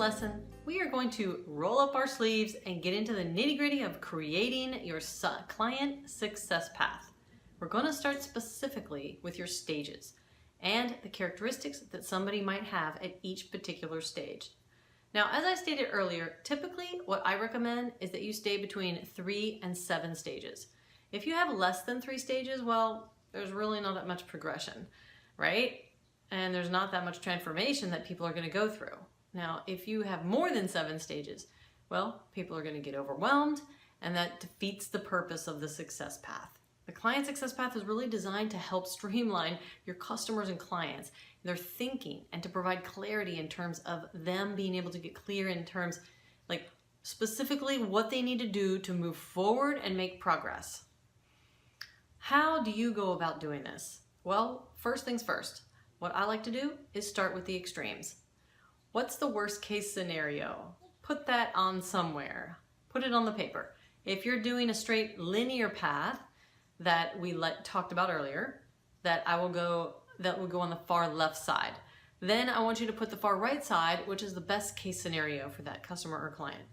lesson, we are going to roll up our sleeves and get into the nitty-gritty of creating your client success path. We're going to start specifically with your stages and the characteristics that somebody might have at each particular stage. Now, as I stated earlier, typically what I recommend is that you stay between 3 and 7 stages. If you have less than 3 stages, well, there's really not that much progression, right? And there's not that much transformation that people are going to go through. Now, if you have more than 7 stages, well, people are going to get overwhelmed, and that defeats the purpose of the success path. The client success path is really designed to help streamline your customers and clients, their thinking, and to provide clarity in terms of them being able to get clear in terms, like specifically what they need to do to move forward and make progress. How do you go about doing this? Well, first things first. What I like to do is start with the extremes. What's the worst case scenario? Put that on somewhere. Put it on the paper. If you're doing a straight linear path that we talked about earlier, that will go on the far left side. Then I want you to put the far right side, which is the best case scenario for that customer or client.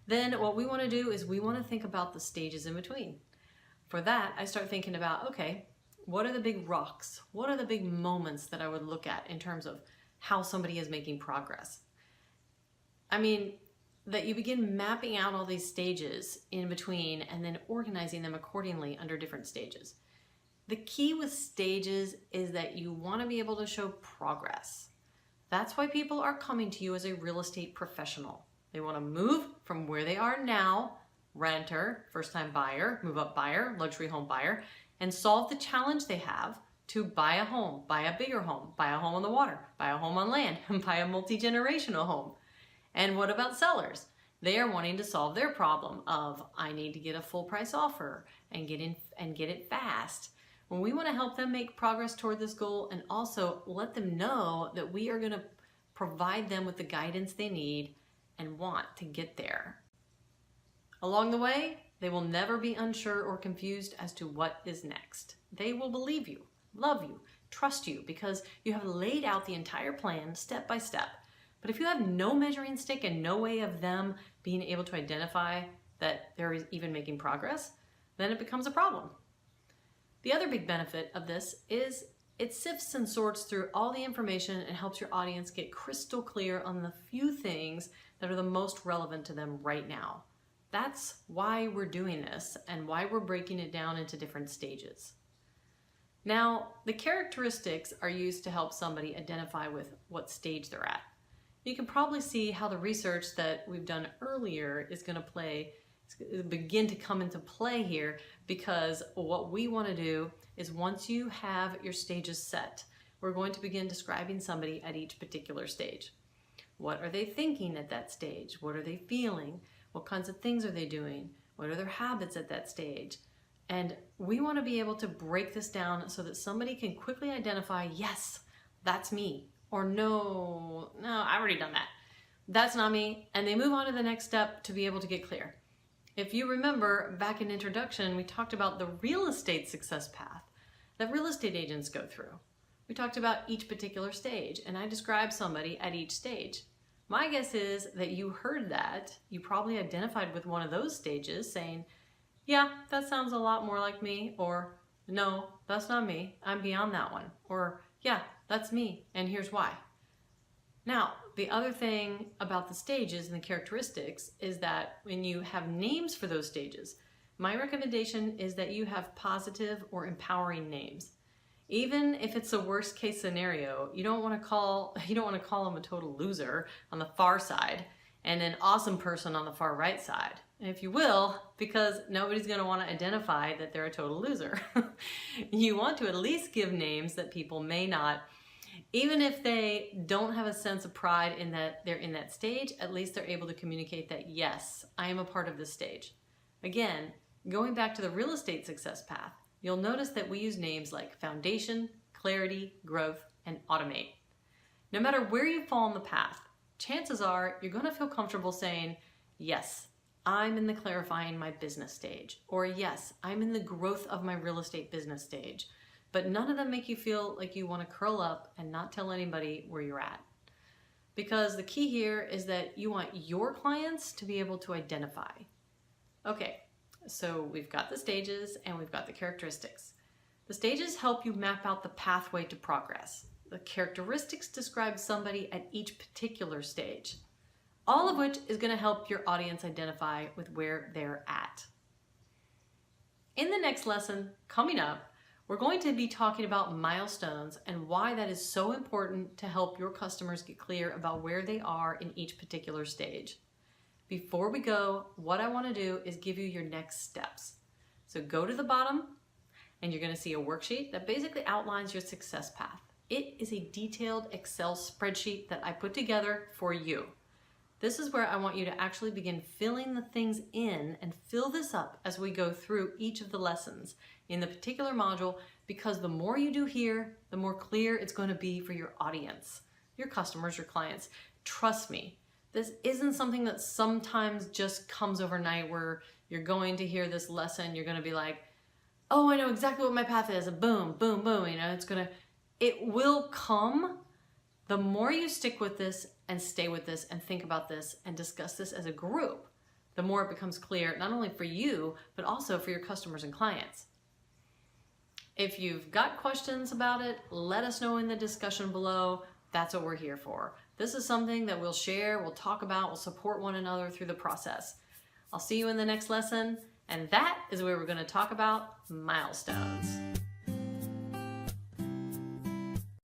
Then what we want to do is we want to think about the stages in between. For that, I start thinking about, okay, what are the big rocks? What are the big moments that I would look at in terms of how somebody is making progress? I mean, that you begin mapping out all these stages in between and then organizing them accordingly under different stages. The key with stages is that you want to be able to show progress. That's why people are coming to you as a real estate professional. They want to move from where they are now, renter, first-time buyer, move-up buyer, luxury home buyer, and solve the challenge they have to buy a home, buy a bigger home, buy a home on the water, buy a home on land, and buy a multi-generational home. And what about sellers? They are wanting to solve their problem of, I need to get a full price offer and get it fast. When we want to help them make progress toward this goal and also let them know that we are going to provide them with the guidance they need and want to get there. Along the way, they will never be unsure or confused as to what is next. They will believe you, love you, trust you because you have laid out the entire plan step by step. But if you have no measuring stick and no way of them being able to identify that they're even making progress, then it becomes a problem. The other big benefit of this is it sifts and sorts through all the information and helps your audience get crystal clear on the few things that are the most relevant to them right now. That's why we're doing this and why we're breaking it down into different stages. Now, the characteristics are used to help somebody identify with what stage they're at. You can probably see how the research that we've done earlier is going to begin to come into play here, because what we want to do is once you have your stages set, we're going to begin describing somebody at each particular stage. What are they thinking at that stage? What are they feeling? What kinds of things are they doing? What are their habits at that stage? And we want to be able to break this down so that somebody can quickly identify, yes, that's me. Or no, I've already done that. That's not me. And they move on to the next step to be able to get clear. If you remember back in introduction, we talked about the real estate success path that real estate agents go through. We talked about each particular stage, and I described somebody at each stage. My guess is that you heard that. You probably identified with one of those stages saying, yeah, that sounds a lot more like me, or no, that's not me. I'm beyond that one. Or yeah, that's me, and here's why. Now, the other thing about the stages and the characteristics is that when you have names for those stages, my recommendation is that you have positive or empowering names. Even if it's a worst case scenario, you don't want to call them a total loser on the far side and an awesome person on the far right side. If you will, because nobody's going to want to identify that they're a total loser. You want to at least give names that people may not, even if they don't have a sense of pride in that they're in that stage, at least they're able to communicate that, yes, I am a part of this stage. Again, going back to the real estate success path, you'll notice that we use names like foundation, clarity, growth, and automate. No matter where you fall on the path, chances are you're going to feel comfortable saying, yes, I'm in the clarifying my business stage, or yes, I'm in the growth of my real estate business stage. But none of them make you feel like you want to curl up and not tell anybody where you're at. because the key here is that you want your clients to be able to identify. Okay, so we've got the stages and we've got the characteristics. The stages help you map out the pathway to progress. The characteristics describe somebody at each particular stage, all of which is going to help your audience identify with where they're at. In the next lesson coming up, we're going to be talking about milestones and why that is so important to help your customers get clear about where they are in each particular stage. Before we go, what I want to do is give you your next steps. So go to the bottom and you're going to see a worksheet that basically outlines your success path. It is a detailed Excel spreadsheet that I put together for you. This is where I want you to actually begin filling the things in and fill this up as we go through each of the lessons in the particular module, because the more you do here, the more clear it's going to be for your audience, your customers, your clients. Trust me, this isn't something that sometimes just comes overnight where you're going to hear this lesson, you're going to be like, oh, I know exactly what my path is, and boom, boom, boom, it will come. The more you stick with this and stay with this and think about this and discuss this as a group, the more it becomes clear, not only for you, but also for your customers and clients. If you've got questions about it, let us know in the discussion below. That's what we're here for. This is something that we'll share, we'll talk about, we'll support one another through the process. I'll see you in the next lesson, and that is where we're going to talk about milestones.